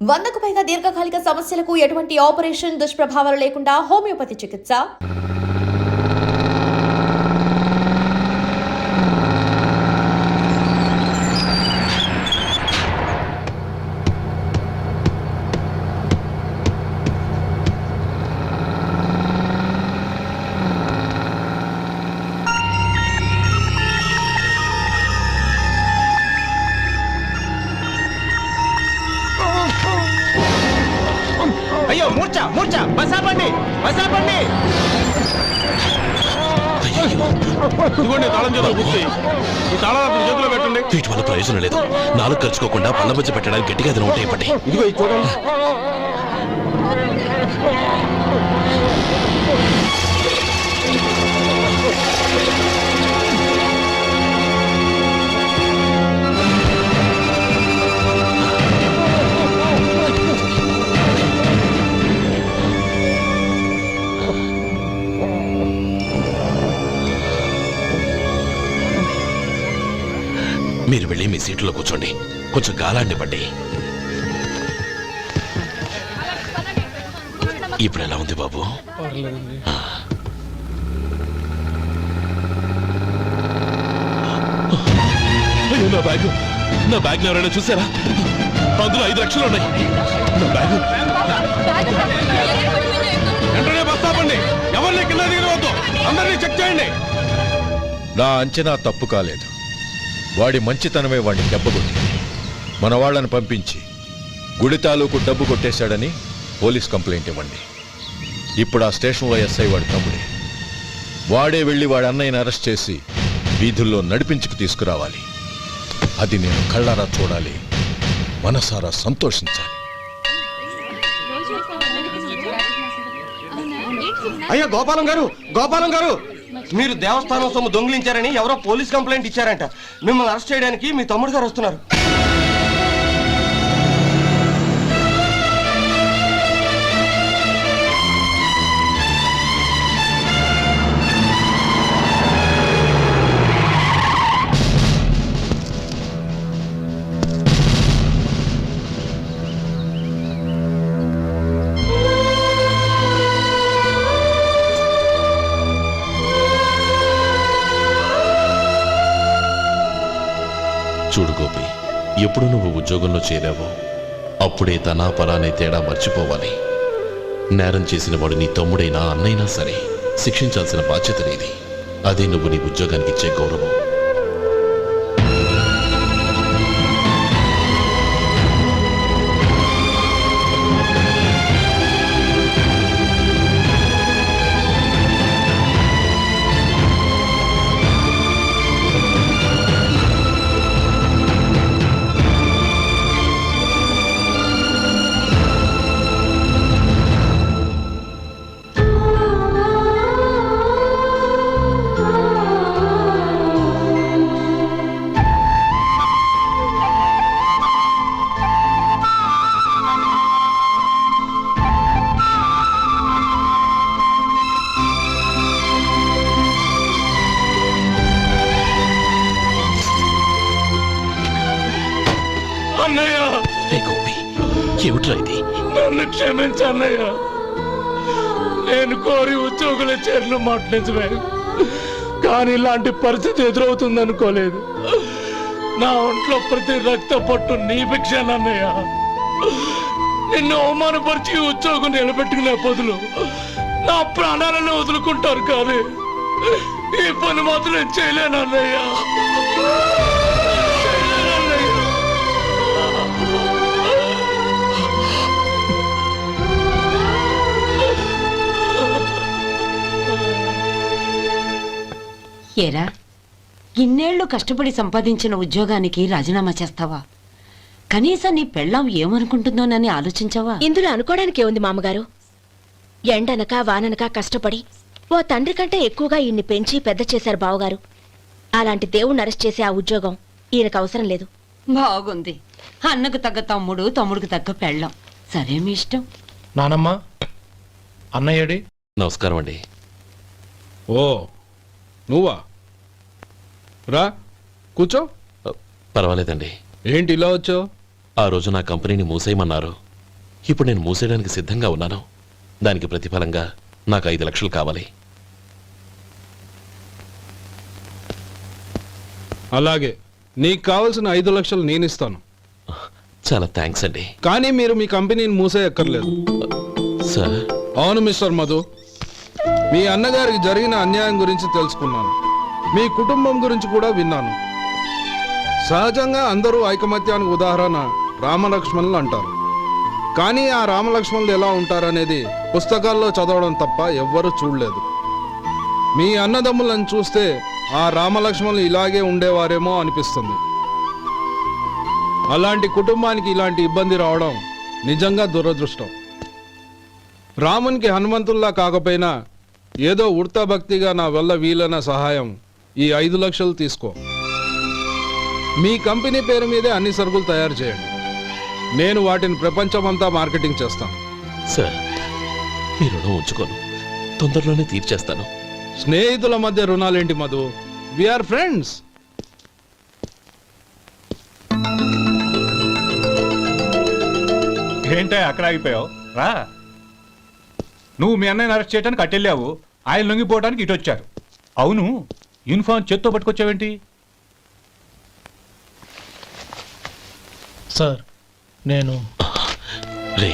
100కు పైగా దీర్ఘకాలిక సమస్యలకు ఎటువంటి ఆపరేషన్ దుష్ప్రభావాలు లేకుండా హోమియోపతి చికిత్స. అయ్యో మూర్ఛ మూర్ఛ బసాపండి బసాపండి ఇదిగోండి తాళం చేతులు పూర్తి ఈ తాళాలు చేతిలో పెట్టండి. వీటి వల్ల ప్రయోజనం లేదు. నాలుగు ఖర్చుకోకుండా పళ్ళ మధ్య పెట్టడానికి గట్టిగా ఏదైనా ఉంటే ఇవ్వండి. ఇదిగో ఇది చూడండి. మీరు వెళ్ళి మీ సీట్లో కూర్చోండి. కొంచెం గాలాన్ని పట్టి. ఇప్పుడు ఎలా ఉంది బాబు? అయ్యో నా బ్యాగ్, నా బ్యాగ్ ఎవరైనా చూసారా? అందులో 5 లక్షలు ఉన్నాయి. నా బ్యాగ్ వెంటనే బస్తాపండి. ఎవరిని కింద దిగవద్దు. అందరినీ చెక్ చేయండి. నా అంచనా తప్పు కాలేదు. వాడి మంచితనమే వాడిని దెబ్బకొట్టింది. మన వాళ్ళని పంపించి గుడి తాలూకు డబ్బు కొట్టేశాడని పోలీస్ కంప్లైంట్ ఇవ్వండి. ఇప్పుడు ఆ స్టేషన్లో ఎస్ఐ వాడి తమ్ముడే. వాడే వెళ్ళి వాడి అన్నయ్యని అరెస్ట్ చేసి వీధుల్లో నడిపించుకు తీసుకురావాలి. అది నేను కళ్ళారా చూడాలి, మనసారా సంతోషించాలి. అయ్యో గోపాలం గారు గోపాలం గారు, మీరు దేవస్థానం సొమ్ము దొంగిలించారని ఎవరో పోలీస్ కంప్లైంట్ ఇచ్చారంట. మిమ్మల్ని అరెస్ట్ చేయడానికి మీ తమ్ముడు గారు వస్తున్నారు. చూడు గోపి, ఎప్పుడు నువ్వు ఉద్యోగంలో చేరావో అప్పుడే తనా పరానే తేడా మర్చిపోవాలి. నేరం చేసిన వాడు నీ తమ్ముడైనా అన్నైనా సరే శిక్షించాల్సిన బాధ్యత నీది. అదే నువ్వు నీ ఉద్యోగానికి ఇచ్చే గౌరవం. అన్నయ్య, గోపి, ఏమిట్రా ఇది? నన్ను క్షమించన్నయ్య. నేను కోరి ఉద్యోగుల చేరిన మాట నిజమే, కానీ ఇలాంటి పరిస్థితి ఎదురవుతుంది అనుకోలేదు. నా ఒంట్లో ప్రతి రక్త పట్టు నీ భిక్షానన్నయ్య. నిన్ను అవమానపరిచి ఉద్యోగం నిలబెట్టుకునే బదులు నా ప్రాణాలను వదులుకుంటారు, కానీ ఈ పని మాత్రం నేను చేయలేనన్నయ్య. ఏరా, ఇన్నేళ్లు కష్టపడి సంపాదించిన ఉద్యోగానికి రాజీనామా చేస్తావా? కనీసం నీ పెళ్ళాం ఏమనుకుంటుందోనని ఆలోచించావా? ఇందులో అనుకోవడానికి ఏముంది మామగారు? ఎండనక వాననక కష్టపడి ఓ తండ్రి కంటే ఎక్కువగా ఈయన్ని పెంచి పెద్ద చేశారు బావగారు. అలాంటి దేవుణ్ణి అరెస్ట్ చేసే ఆ ఉద్యోగం ఈయనకు అవసరం లేదు. బాగుంది. అన్నకు తగ్గ తమ్ముడు, తమ్ముడికి తగ్గ పెళ్ళాం. సరే, మీ ఇష్టం. నానమ్మ, అన్నయ్యడి. నమస్కారం అండి. ఓ నువ్వా? రా కూర్చో. పర్వాలేదండి. ఏంటి ఇలా వచ్చావు? ఆ రోజు నా కంపెనీని మూసేయమన్నారు. ఇప్పుడు నేను మూసేయడానికి సిద్ధంగా ఉన్నాను. దానికి ప్రతిఫలంగా నాకు 5 లక్షలు కావాలి. అలాగే నీకు కావాల్సిన 5 లక్షలు నేను ఇస్తాను. చాలా థ్యాంక్స్ అండి. కానీ మీరు మీ కంపెనీని మూసేయక్కర్లేదు. సార్, అవును మిస్టర్ మధు, మీ అన్నగారికి జరిగిన అన్యాయం గురించి తెలుసుకున్నాను. మీ కుటుంబం గురించి కూడా విన్నాను. సహజంగా అందరూ ఐకమత్యానికి ఉదాహరణ రామలక్ష్మణులు అంటారు. కానీ ఆ రామలక్ష్మణులు ఎలా ఉంటారనేది పుస్తకాల్లో చదవడం తప్ప ఎవ్వరూ చూడలేదు. మీ అన్నదమ్ములను చూస్తే ఆ రామలక్ష్మణులు ఇలాగే ఉండేవారేమో అనిపిస్తుంది. అలాంటి కుటుంబానికి ఇలాంటి ఇబ్బంది రావడం నిజంగా దురదృష్టం. రామునికి హనుమంతుల్లా కాకపోయినా ఏదో ఉడతా భక్తిగా నా వల్ల వీలైన సహాయం ఈ 5 లక్షలు తీసుకో. మీ కంపెనీ పేరు మీదే అన్ని సరుకులు తయారు చేయండి. నేను వాటిని ప్రపంచమంతా మార్కెటింగ్ చేస్తాను. సార్, మీ రుణం ఉంచుకోను, తొందరలోనే తీర్చేస్తాను. స్నేహితుల మధ్య రుణాలేంటి మధు? We are friends. ఏంటే అక్కడ ఆగిపోయావు? రా. నువ్వు మీ అన్నయ్యని అరెస్ట్ చేయడానికి అట్టెళ్ళావు, ఆయన లొంగిపోవడానికి ఇటు వచ్చారు. అవును, యూనిఫామ్ చేత్తో పట్టుకొచ్చావేంటి? సార్, నేను రే,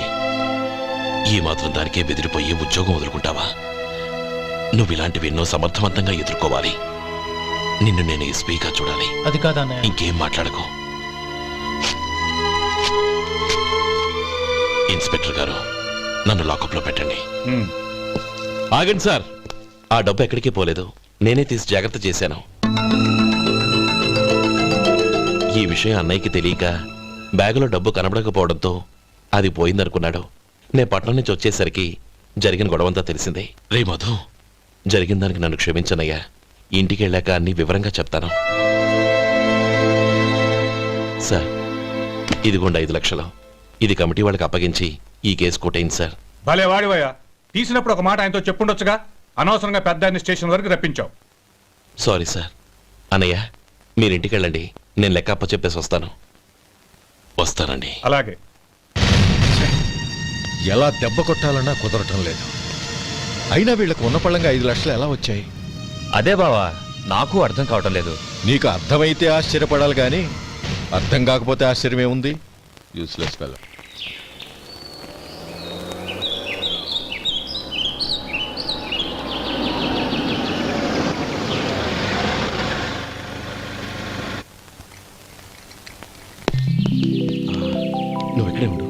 ఈ మాత్రం దానికే బెదిరిపోయి ఉద్యోగం వదులుకుంటావా? నువ్వు ఇలాంటివి ఎన్నో సమర్థవంతంగా ఎదుర్కోవాలి. నిన్ను నేను ఎస్పీగా చూడాలి. అది కాదన్నయ్య. ఇంకేం మాట్లాడకు. ఇన్స్పెక్టర్ గారు, నన్ను లాకప్లో పెట్టండి. ఉమ్. ఆగండి సార్, ఆ డబ్బు ఎక్కడికి పోలేదు, నేనే తీసి జాగ్రత్త చేశాను. ఈ విషయం అన్నయ్యకి తెలియక బ్యాగులో డబ్బు కనబడకపోవడంతో అది పోయిందనుకున్నాడు. నే పట్నం నుంచి వచ్చేసరికి జరిగిన గొడవంతా తెలిసిందే. రే మధు, జరిగిన దానికి నన్ను క్షమించనయ్యా. ఇంటికి వెళ్ళాక అన్ని వివరంగా చెప్తాను. సార్, ఇదిగోండి 5 లక్షలు. ఇది కమిటీ వాళ్ళకి అప్పగించి ఈ కేసు కొట్టేయండి సార్. భలే వాడివయ్యా, తీసినప్పుడు ఒక మాట ఆయనతో చెప్పుండొచ్చుగా. అనవసరంగా పెద్ద ఆయన స్టేషన్ వరకు రప్పించావు. Sorry sir. అన్నయ్య, మీరు ఇంటికి వెళ్ళండి, నేను లెక్క అప్ప చెప్పేసి వస్తాను. వస్తానండి. అలాగే. ఎలా దెబ్బ కొట్టాలన్నా కుదరటం లేదు. అయినా వీళ్ళకు ఉన్న పళ్ళంగా 5 లక్షలు ఎలా వచ్చాయి? అదే బావా, నాకు అర్థం కావటం లేదు. నీకు అర్థమైతే ఆశ్చర్యపడాలి కానీ అర్థం కాకపోతే ఆశ్చర్యమేముంది? Useless fellow. నువ్వు ఇక్కడే ఉండు.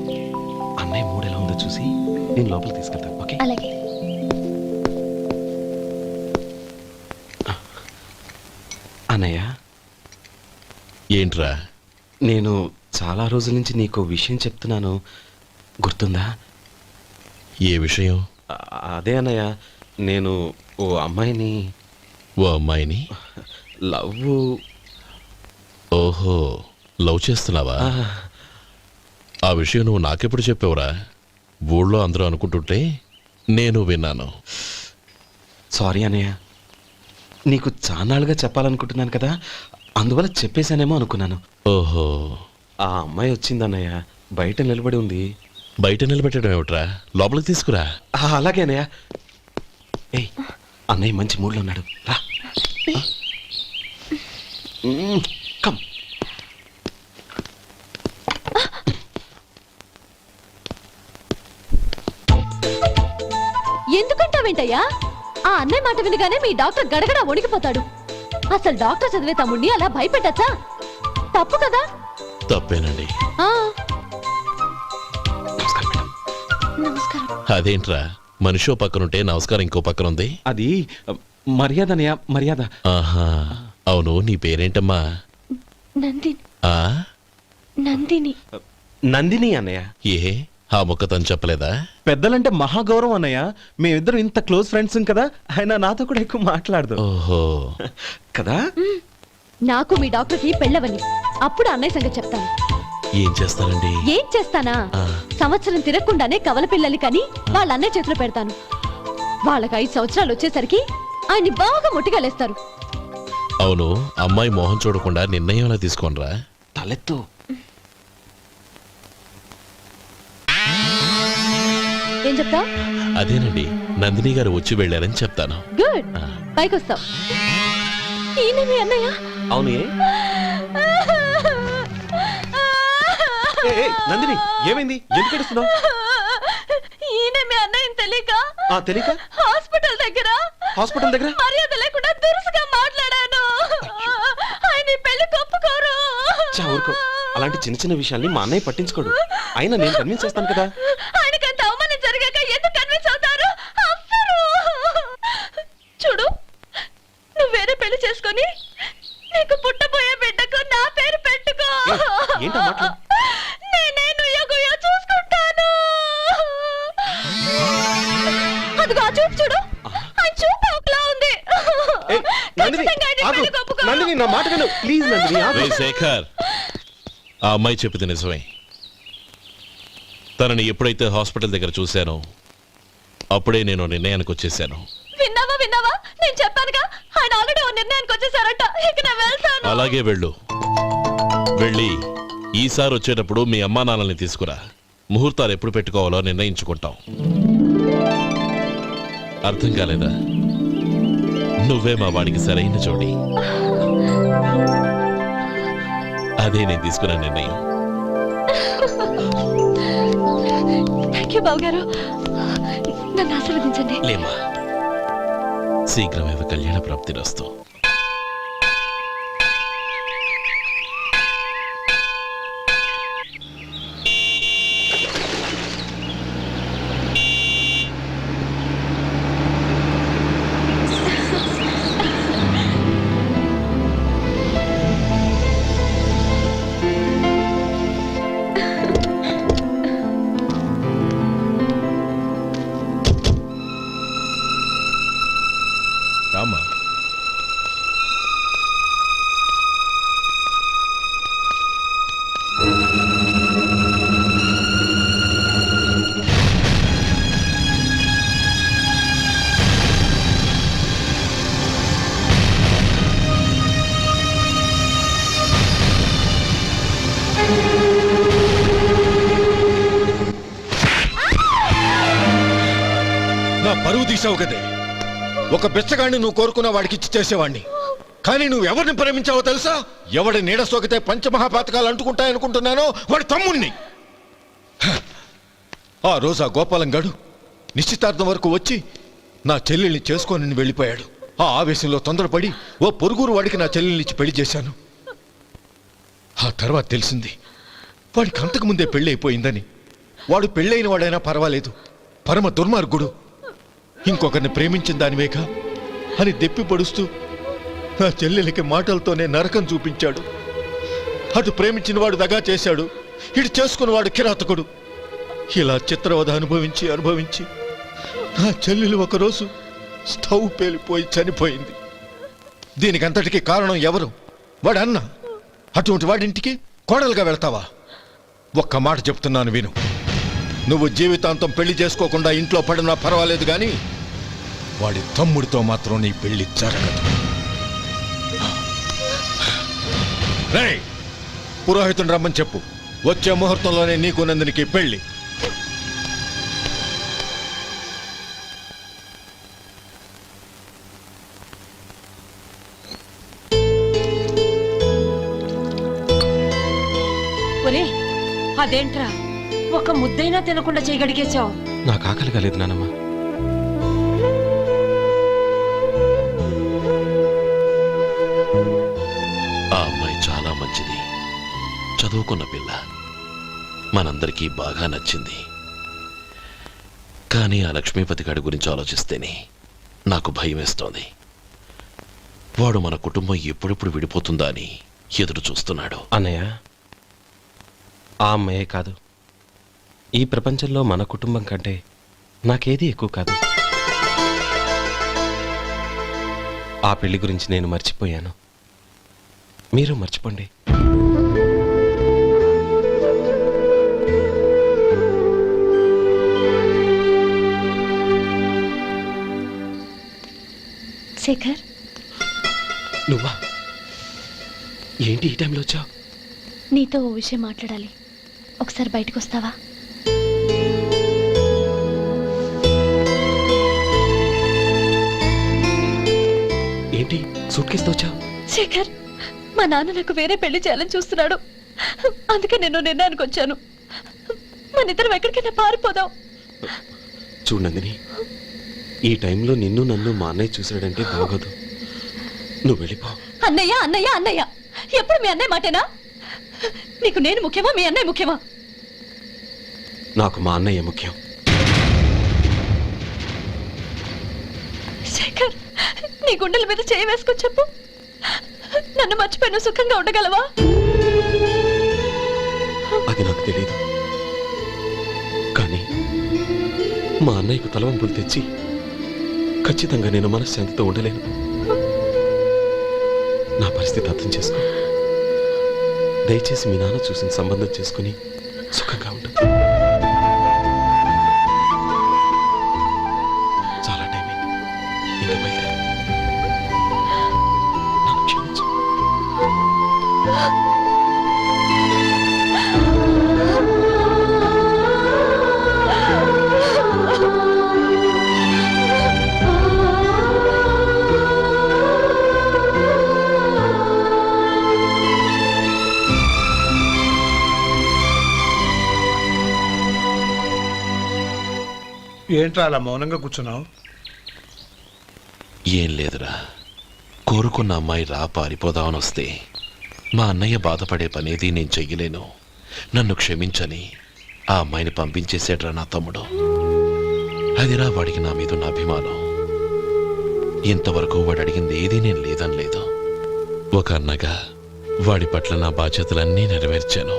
అన్నయ్య మూడు ఎలా ఉందో చూసి నేను లోపలికి తీసుకెళ్తాను. ఓకే? అలాగే. అన్నయ్య, ఏంట్రా? నేను చాలా రోజుల నుంచి నీకు విషయం చెప్తున్నాను, గుర్తుందా? ఏ విషయం? అదే అన్నయ్య, నేను ఓ అమ్మాయిని ఓ అమ్మాయిని లవ్. ఓహో, లవ్ చేస్తున్నావా? ఆ విషయం నువ్వు నాకెప్పుడు చెప్పావురా? ఊళ్ళో అందరూ అనుకుంటుంటే నేను విన్నాను. సారీ అన్నయ్య, నీకు చాన్నాళ్ళుగా చెప్పాలనుకుంటున్నాను కదా, అందువల్ల చెప్పేశానేమో అనుకున్నాను. ఓహో, ఆ అమ్మాయి వచ్చిందన్నయ్య, బయట నిలబడి ఉంది. బయట నిలబెట్టడం ఏమిట్రా? లోపలికి తీసుకురా. అలాగే అన్నయ్య. ఏయ్, అన్నయ్య మంచి మూడ్లో ఉన్నాడు, రా. కమ్. ఎందుకంటావేంటయ్యా? ఆ అన్నయ్య మాట వినగానే మీ డాక్టర్ గడగడ వణికిపోతాడు. అసలు డాక్టర్ చదివే తమ్ముడిని అలా భయపెట్టచ్చా? తప్పు కదా? తప్పేనండి. ఆ, నమస్కారం మేడం. నమస్కారం. అదేంట్రా, మనిషో పక్కనుంటే నమస్కారం ఇంకో పక్కన ఉంది? అది మర్యాద అన్నయ్య, మర్యాద. ఆహా, అవును, నీ పేరేంటమ్మా? నందిని. ఆ, నందిని. నందిని అన్నయ్య. ఏ, ఆ ముక్క తను చెప్పలేదా? పెద్దలంటే మహాగౌరవం అన్నయ్య. మేమిద్దరం ఇంత క్లోజ్ ఫ్రెండ్స్ కదా, ఆయన నాతో కూడా ఎక్కువ మాట్లాడదు ఓహో, కదా. నాకు మీ డాక్టర్కి పెళ్ళవని అప్పుడు అన్నయ్య సంగతి చెప్తాను. ఏం చేస్తానండి? ఏం చేస్తానా? సంవత్సరం తిరగకుండానే కవల పిల్లల్ని కని వాళ్ళ అన్నయ్య చేతిలో పెడతాను. వాళ్ళకి 5 సంవత్సరాలు వచ్చేసరికి ఆయన్ని బాగా ముట్టిగలేస్తారు. అవును, అమ్మాయి మోహం చూడకుండా నిర్ణయం ఎలా తీసుకోనరా? తలెత్తు. ఏం చెప్తావు? అదేనండి, నందిని గారు వచ్చి వెళ్ళారని చెప్తాను. గుడ్, పైకి వస్తావు. ఈయన మీ అన్నయ్య? అవును. నందిని, ఏమైంది? ఎందుకు ఏడుస్తున్నావు? ఈయన మీ అన్నయ్యని తెలియక తెలియక హాస్పిటల్ దగ్గర మర్యాద లేకుండా దురుసుగా మాట్లాడాను. ఆయన ఈ పెళ్లి ఒప్పుకోరు. ఊరుకో, అలాంటి చిన్న చిన్న విషయాల్ని మా అన్నయ్య పట్టించుకోడు. అయినా నేను కన్విన్స్ చేస్తాను కదా. ఆయనకంత అవమానం జరిగాక ఎందుకు కన్విన్స్ అవుతారు? చూడు, నువ్వు వేరే పెళ్లి చేసుకొని నీకు పుట్టబోయే బిడ్డకు నా పేరు పెట్టుకో. ఏంటో మాట్లా నేనే నుయ్యగుయ్య చూసుకుంటాను. అదిగో ఆ చూపు చూడు, ఆ చూపు ఒకలా ఉంది. ఖచ్చితంగా ఆయన ఈ పెళ్లికి ఒప్పుకోరు. నందిని, నా మాట విను ప్లీజ్. నందిని, రే శేఖర్, ఆ అమ్మాయి చెప్పింది నిజమే. తనని ఎప్పుడైతే హాస్పిటల్ దగ్గర చూశానో అప్పుడే నేను నిర్ణయానికి వచ్చేసాను. విన్నావా? నేను చెప్పానుగా, ఆయన ఆల్రెడీ ఓ నిర్ణయానికి వచ్చేసారట. ఇక నేను వెళ్తాను. అలాగే వెళ్ళి ఈసారి వచ్చేటప్పుడు మీ అమ్మా నాన్నల్ని తీసుకురా. ముహూర్తాలు ఎప్పుడు పెట్టుకోవాలో నిర్ణయించుకుంటాం. అర్థం కాలేదా? నువ్వే మా వాడికి సరైన జోడి. అదే నేను తీసుకున్న నిర్ణయం. థ్యాంక్ యూ బావగారు, నన్ను ఆశీర్వదించండి. లేమ్మా, శీఘ్రమేవ కళ్యాణ ప్రాప్తిరస్తు. రామా, నా పరువు తీసావు కదే. ఒక బిచ్చగాడిని నువ్వు కోరుకున్న వాడికి ఇచ్చి చేసేవాడిని. కానీ నువ్వు ఎవరిని ప్రేమించావో తెలుసా? ఎవడి నీడ సోకితే పంచమహాపాతకాలు అంటుకుంటాయనుకుంటున్నానో వాడి తమ్ముణ్ణి. ఆ రోజు ఆ గోపాలం గడు నిశ్చితార్థం వరకు వచ్చి నా చెల్లెల్ని చేసుకొని వెళ్ళిపోయాడు. ఆ ఆవేశంలో తొందరపడి ఓ పొరుగురు వాడికి నా చెల్లెల్ని ఇచ్చి పెళ్లి చేశాను. ఆ తర్వాత తెలిసింది వాడికి అంతకుముందే పెళ్లి అయిపోయిందని. వాడు పెళ్ళైన వాడైనా పర్వాలేదు, పరమ దుర్మార్గుడు. ఇంకొకరిని ప్రేమించిన దానివేక అని దెప్పి పొడుస్తూ నా చెల్లెలికి మాటలతోనే నరకం చూపించాడు. అటు ప్రేమించిన వాడు దగా చేశాడు, ఇటు చేసుకున్నవాడు కిరాతకుడు. ఇలా చిత్రవధ అనుభవించి నా చెల్లెలు ఒకరోజు స్టవ్ పేలిపోయి చనిపోయింది. దీనికంతటికీ కారణం ఎవరు? వాడు అన్న. అటువంటి వాడింటికి కోడలుగా వెళ్తావా? ఒక్క మాట చెప్తున్నాను విను. నువ్వు జీవితాంతం పెళ్లి చేసుకోకుండా ఇంట్లో పడినా పర్వాలేదు, కానీ వాడి తమ్ముడితో మాత్రం నీ పెళ్లి జరగదు. రేయ్, పురోహితుని రమ్మని చెప్పు. వచ్చే ముహూర్తంలోనే నీకు నందినికి పెళ్లి. ఒరే, అదేంట్రా ఒక ముద్దైనా తినకుండా చేయగడిగేశావు? నాకు ఆకలి కాలేదు నానమ్మ. ఆ అమ్మాయి చాలా మంచిది, చదువుకున్న పిల్ల, మనందరికీ బాగా నచ్చింది. కానీ ఆ లక్ష్మీపతి గారి గురించి ఆలోచిస్తేనే నాకు భయం వేస్తోంది. వాడు మన కుటుంబం ఎప్పుడెప్పుడు విడిపోతుందా అని ఎదురు చూస్తున్నాడు. అన్నయ్య, ఆ అమ్మాయే కాదు, ఈ ప్రపంచంలో మన కుటుంబం కంటే నాకేది ఎక్కువ కాదు. ఆ పెళ్లి గురించి నేను మర్చిపోయాను, మీరు మర్చిపోండి. శేఖర్, నువ్వా? ఏంటి ఈ టైంలో వచ్చావు? నీతో ఓ విషయం మాట్లాడాలి. ఒకసారి బయటకు వస్తావా? సూట్ కేసుతో వచ్చావు? శేఖర్, మా నాన్న నాకు వేరే పెళ్లి చేయాలని చూస్తున్నాడు. అందుకే నేను నిర్ణయానికి వచ్చాను. మన ఇద్దరం ఎక్కడికైనా పారిపోదాం. చూడు నందిని, ఈ టైంలో నిన్ను నన్ను మా అన్నయ్య చూశాడంటే బాగోదు. నువ్వు వెళ్ళిపో. అన్నయ్య అన్నయ్య అన్నయ్య, ఎప్పుడు మీ అన్నయ్య మాటేనా? నీకు నేను ముఖ్యమా, మీ అన్నయ్య ముఖ్యమా? నాకు మా అన్నయ్య ముఖ్యం. శేఖర్, నీ గుండెల మీద చేయి వేసుకొని చెప్పు, నన్ను మర్చిపోయి నువ్వు సుఖంగా ఉండగలవా? అది నాకు తెలియదు, కానీ మా అన్నయ్యకు తలవంపులు తెచ్చి ఖచ్చితంగా నేను మనశ్శాంతితో ఉండలేను. నా పరిస్థితి అర్థం చేసుకో. దయచేసి మీ నాన్న చూసిన సంబంధం చేసుకుని సుఖంగా ఉంటుంది. చాలా టైం అయింది, ఇంకా బయలుదేరు. నన్ను క్షమించు. ఏంట్రా అలా మౌనంగా కూర్చున్నావు? ఏం లేదురా, కోరుకున్న అమ్మాయి రా పారిపోదామని వస్తే మా అన్నయ్య బాధపడే పనేది నేను చెయ్యలేను. నన్ను క్షమించని ఆ అమ్మాయిని పంపించేసాడ్రా నా తమ్ముడు. అదిరా వాడికి నా మీద ఉన్న అభిమానం. ఇంతవరకు వాడు అడిగింది ఏదీ నేను లేదని లేదు. ఒక అన్నగా వాడి పట్ల నా బాధ్యతలన్నీ నెరవేర్చాను.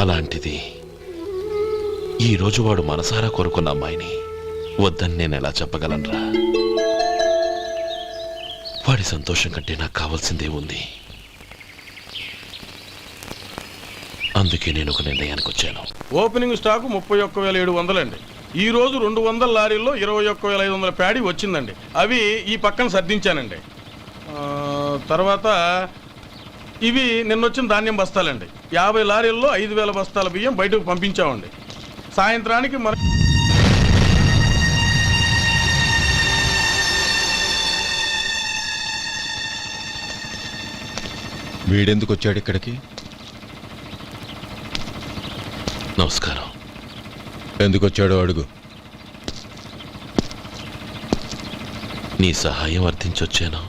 అలాంటిది ఈరోజు వాడు మనసారా కోరుకున్న అమ్మాయిని వద్దని నేను ఎలా చెప్పగలనురా? వాడి సంతోషం కంటే నాకు కావాల్సిందే ఉంది. అందుకే నేను ఒక నిర్ణయానికి వచ్చాను. ఓపెనింగ్ స్టాకు 31,700 అండి. ఈ రోజు 200 లారీల్లో 21,500 ప్యాడీ వచ్చిందండి. అవి ఈ పక్కన సర్దించానండి. తర్వాత ఇవి నిన్నొచ్చిన ధాన్యం బస్తాలండి. 50 లారీల్లో 5,000 బస్తాల బియ్యం బయటకు పంపించామండి. సాయంత్రానికి మన వీడెందుకు వచ్చాడు ఇక్కడికి? నమస్కారం. ఎందుకు వచ్చాడో అడుగు. నీ సహాయం అర్థించొచ్చాను.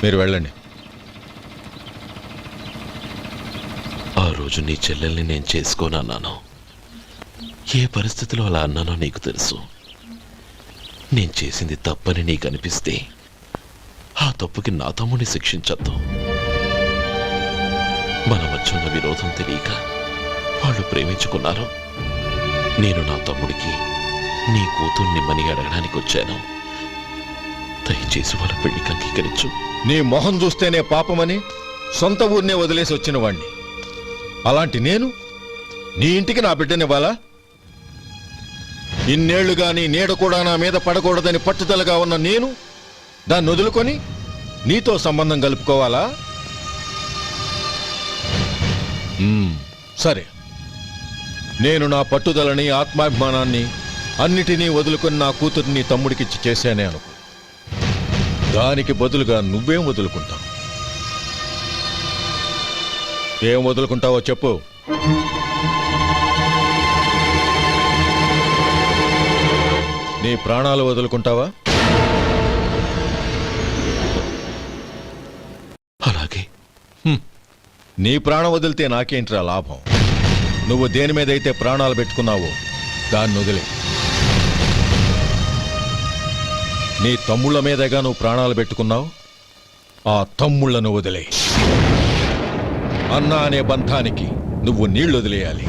మీరు వెళ్ళండి. ఆ రోజు నీ చెల్లెల్ని నేను చేసుకోనన్నాను. ఏ పరిస్థితిలో అలా అన్నానో నీకు తెలుసు. నేను చేసింది తప్పని నీకు అనిపిస్తే ఆ తప్పుకి నా తమ్ముడిని శిక్షించద్దు. మన మధ్య ఉన్న విరోధం తెలియక వాళ్ళు ప్రేమించుకున్నారు. నేను నా తమ్ముడికి నీ కూతుర్ని మని అడగడానికి వచ్చాను. దయచేసి వాళ్ళ పెళ్లికి అంగీకరించు. నీ మొహం చూస్తేనే పాపమని సొంత ఊరినే వదిలేసి వచ్చిన వాణ్ణి. అలాంటి నేను నీ ఇంటికి నా బిడ్డనివ్వాలా? ఇన్నేళ్లుగా నీ నీడ కూడా నా మీద పడకూడదని పట్టుదలగా ఉన్న నేను దాన్ని వదులుకొని నీతో సంబంధం కలుపుకోవాలా? సరే, నేను నా పట్టుదలని ఆత్మాభిమానాన్ని అన్నిటినీ వదులుకొని నా కూతుర్ని తమ్ముడికిచ్చి చేశానే అనుకో. దానికి బదులుగా నువ్వేం వదులుకుంటావు? ఏం వదులుకుంటావో చెప్పు. నీ ప్రాణాలు వదులుకుంటావా? అలాగే. నీ ప్రాణం వదిలితే నాకేంట్రా లాభం? నువ్వు దేని మీదైతే ప్రాణాలు పెట్టుకున్నావో దాన్ని వదిలే. నీ తమ్ముళ్ళ మీదగా నువ్వు ప్రాణాలు పెట్టుకున్నావు. ఆ తమ్ముళ్లను వదిలే. అన్న అనే బంధానికి నువ్వు నీళ్లు వదిలేయాలి.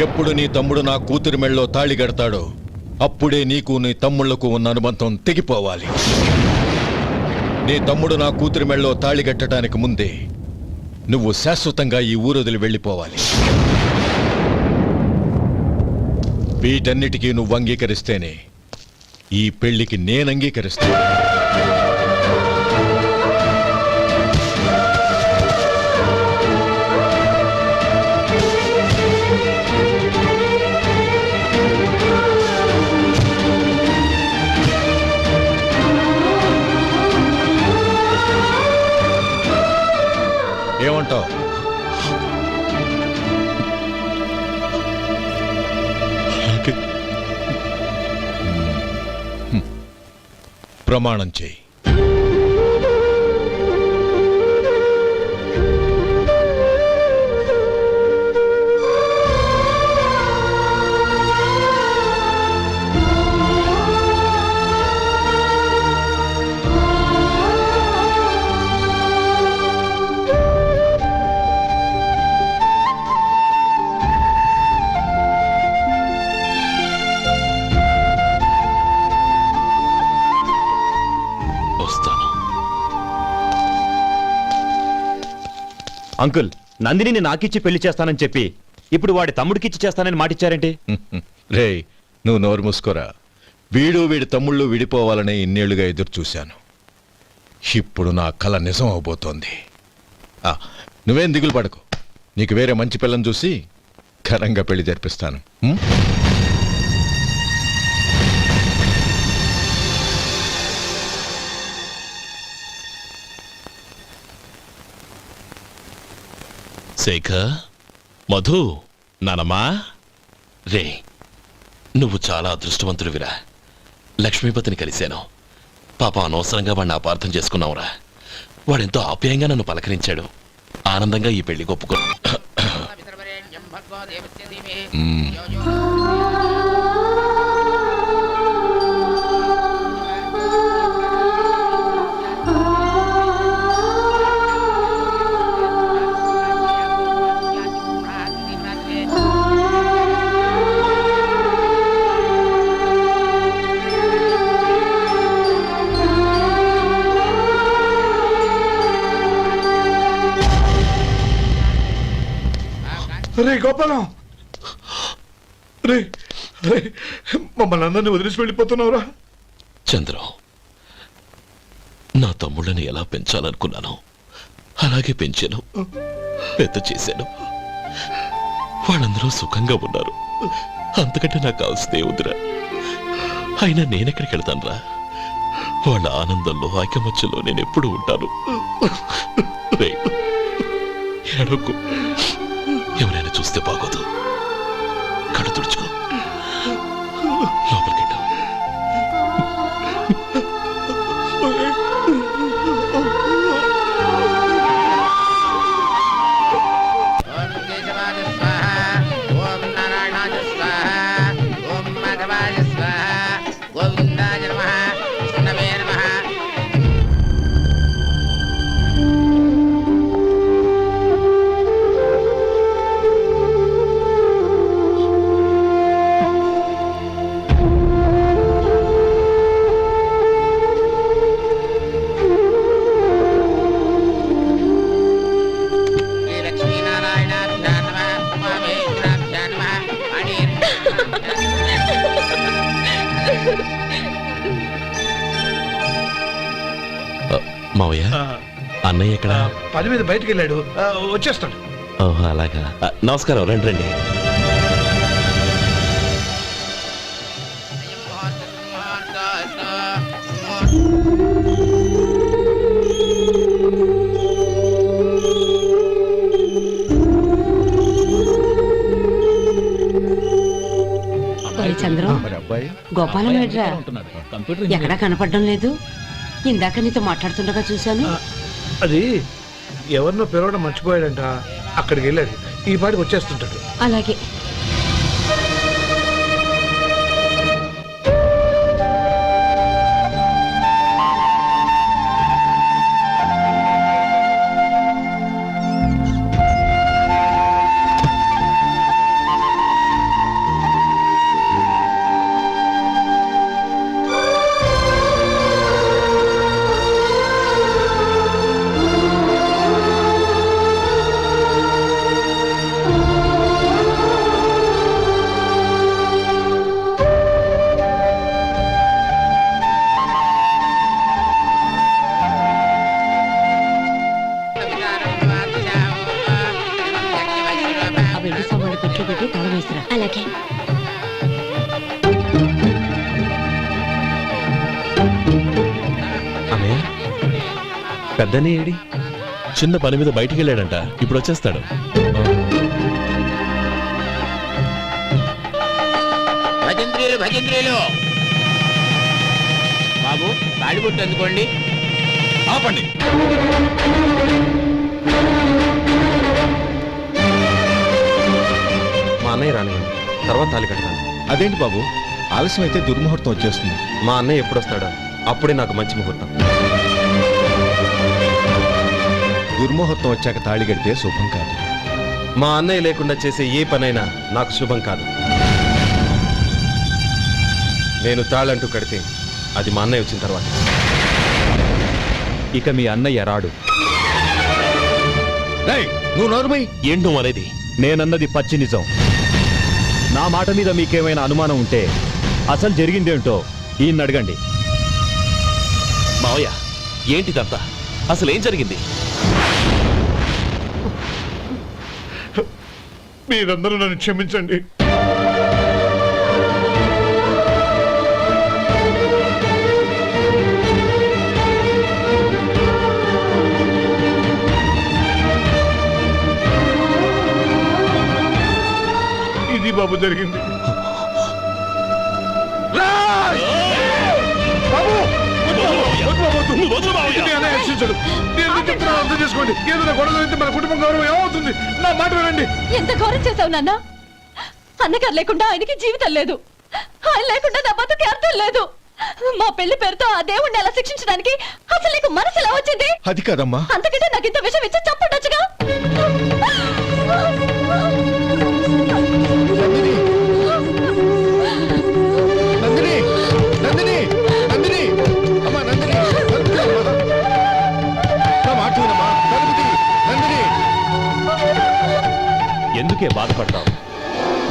ఎప్పుడు నీ తమ్ముడు నా కూతురి మెళ్ళలో తాళి కడతాడో అప్పుడే నీకు నీ తమ్ముళ్లకు ఉన్న అనుబంధం తెగిపోవాలి. నీ తమ్ముడు నా కూతురి మెళ్ళలో తాళి కట్టడానికి ముందే నువ్వు శాశ్వతంగా ఈ ఊరొదిలి వెళ్ళిపోవాలి. వీటన్నిటికీ నువ్వు అంగీకరిస్తేనే ఈ పెళ్లికి నేను అంగీకరిస్తాను. ఏమంటావు? ప్రమాణం చేయి. వస్తాను. అంకుల్, నందినిని నాకిచ్చి పెళ్లి చేస్తానని చెప్పి ఇప్పుడు వాడి తమ్ముడికిచ్చి చేస్తానని మాటిచ్చారేంటి? రేయ్, నువ్వు నోరు మూసుకోరా. వీడి తమ్ముళ్ళు విడిపోవాలనే ఇన్నేళ్లుగా ఎదురు చూశాను. ఇప్పుడు నా కల నిజం అవబోతోంది. నువ్వేం దిగులు పడకు. నీకు వేరే మంచి పిల్లని చూసి ఘనంగా పెళ్లి జరిపిస్తాను. శేఖర్, మధు, నానమ్మా, రే, నువ్వు చాలా అదృష్టవంతుడివిరా. లక్ష్మీపతిని కలిశాను. పాప అనవసరంగా వాడిని అపార్థం చేసుకున్నావురా. వాడెంతో ఆప్యాయంగా నన్ను పలకరించాడు. ఆనందంగా ఈ పెళ్లి ఒప్పుకో. రే గోపాలం, రే రే, మమ్మల్ని అందరినీ వదిలేసి వెళ్ళిపోతున్నావురా? చంద్రం, నా తమ్ముళ్ళని ఎలా పెంచాలనుకున్నానో అలాగే పెంచాను, పెద్ద చేశాను. వాళ్ళందరూ సుఖంగా ఉన్నారు. అంతకంటే నాకు కావాల్సిందే వద్దురా. అయినా నేనెక్కడికి వెళ్తానురా? వాళ్ళ ఆనందంలో, ఐకమత్యంలో నేను ఎప్పుడు ఉంటాను. ఏడవకు. ఎవరైనా చూస్తే బాగోదు. కళ్ళు తుడుచుకో. లోపలికి మావయ్య, అన్నయ్య ఎక్కడ? పని మీద బయటికి వెళ్ళాడు, వచ్చేస్తాడు. ఓహో, అలాగా. నమస్కారం. రండి రండి. చంద్రం, అబ్బాయి గోపాలం ఎడ్రా ఎక్కడా కనపడడం లేదు. ఇందాక నీతో మాట్లాడుతుండగా చూశాను. అది ఎవరినో పిలవడం మర్చిపోయాడంట, అక్కడికి వెళ్ళాడు. ఈ పాటికి వచ్చేస్తుంటాడు. అలాగే. అలాగే. పెద్దని ఏడి? చిన్న పని మీద బయటికి వెళ్ళాడంట, ఇప్పుడు వచ్చేస్తాడు. భజంత్రీలు భజంత్రీలు బాబు తాడిబొట్టు అందుకోండి. ఆపండి. మా అన్నయ్య రానివ్వండి, తర్వాత తాళి కడతాను. అదేంటి బాబు, ఆలస్యం అయితే దుర్ముహూర్తం వచ్చేస్తుంది. మా అన్నయ్య ఎప్పుడు వస్తాడో అప్పుడే నాకు మంచి ముహూర్తం. దుర్ముహూర్తం వచ్చాక తాళి కడితే శుభం కాదు. మా అన్నయ్య లేకుండా చేసే ఏ పనైనా నాకు శుభం కాదు. నేను తాళంటూ కడితే అది మా అన్నయ్య వచ్చిన తర్వాత. ఇక మీ అన్నయ్య రాడు. రేయ్, నువ్వు నోరుమై. ఏంటో అనేది? నేనన్నది పచ్చి నిజం. నా మాట మీద మీకేమైనా అనుమానం ఉంటే అసలు జరిగిందేంటో ఈయన్ని అడగండి. మావయ్య, ఏంటిదంతా? అసలు ఏం జరిగింది? మీరందరూ నన్ను క్షమించండి. ఇది బాబు జరిగింది. బాబు రక్షించడు. అర్థం చేసుకోండి. ఏదైనా గొడవ అయితే మన కుటుంబం గౌరవం ఏమవుతుంది? నా మాట వినండి. ఎంత ఘోరం చేసావు నాన్న. అన్నగారు లేకుండా ఆయనకి జీవితం లేదు, ఆయన లేకుండా నా బతుకి అర్థం లేదు. మా పెళ్లి పేరుతో ఆ దేవుణ్ణి అలా శిక్షించడానికి అసలు నీకు మనసు ఎలా వచ్చింది? అది కాదమ్మా. అంతకంటే నాకు ఇంత విషయం ఇచ్చి చంపడొచ్చుగా. నందిని, నందిని, నందిని, అమ్మా నందిని, నా మాట వినమ్మా. నందిని, ఎందుకే బాధపడతావు?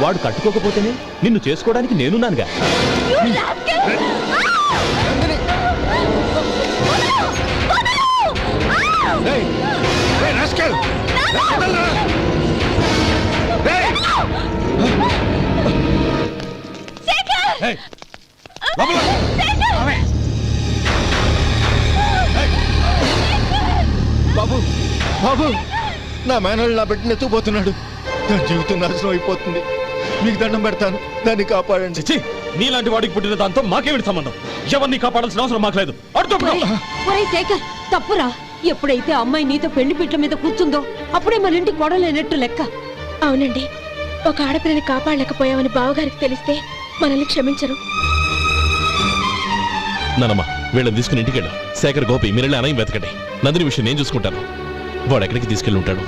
వాడు కట్టుకోకపోతేనే నిన్ను చేసుకోవడానికి నేనున్నానుగా. రేయ్, రేయ్ రాస్కెల్. రేయ్, రేయ్, లోపల. బాబు, బాబు, నా మేనల్ని నా బిడ్డను ఎత్తుకుపోతున్నాడు. నా జీవితం నాశనం అయిపోతుంది. మీకు దండం పెడతాను, దాన్ని కాపాడండి. చిచి, నీలాంటి వాడికి పుట్టిన దాంతో మాకేమిటి సంబంధం? ఎవరిని కాపాడాల్సిన అవసరం మాకు లేదు. ఒరేయ్ శేఖర్, తప్పురా. ఎప్పుడైతే అమ్మాయి నీతో పెళ్లి పీటల మీద కూర్చుందో అప్పుడే మన ఇంటి గొడవలేనట్టు లెక్క. అవునండి, ఒక ఆడపిల్లని కాపాడలేకపోయామని బావగారికి తెలిస్తే మనల్ని క్షమించరు. నానమ్మ, వీళ్ళని తీసుకుని ఇంటికి వెళ్ళు. శేఖర్, గోపి, మీరెళ్ళి అన్నయ్య వెతకండి. నందిని విషయం నేను చూసుకుంటాను. వాడు ఎక్కడికి తీసుకెళ్ళి ఉంటాడు?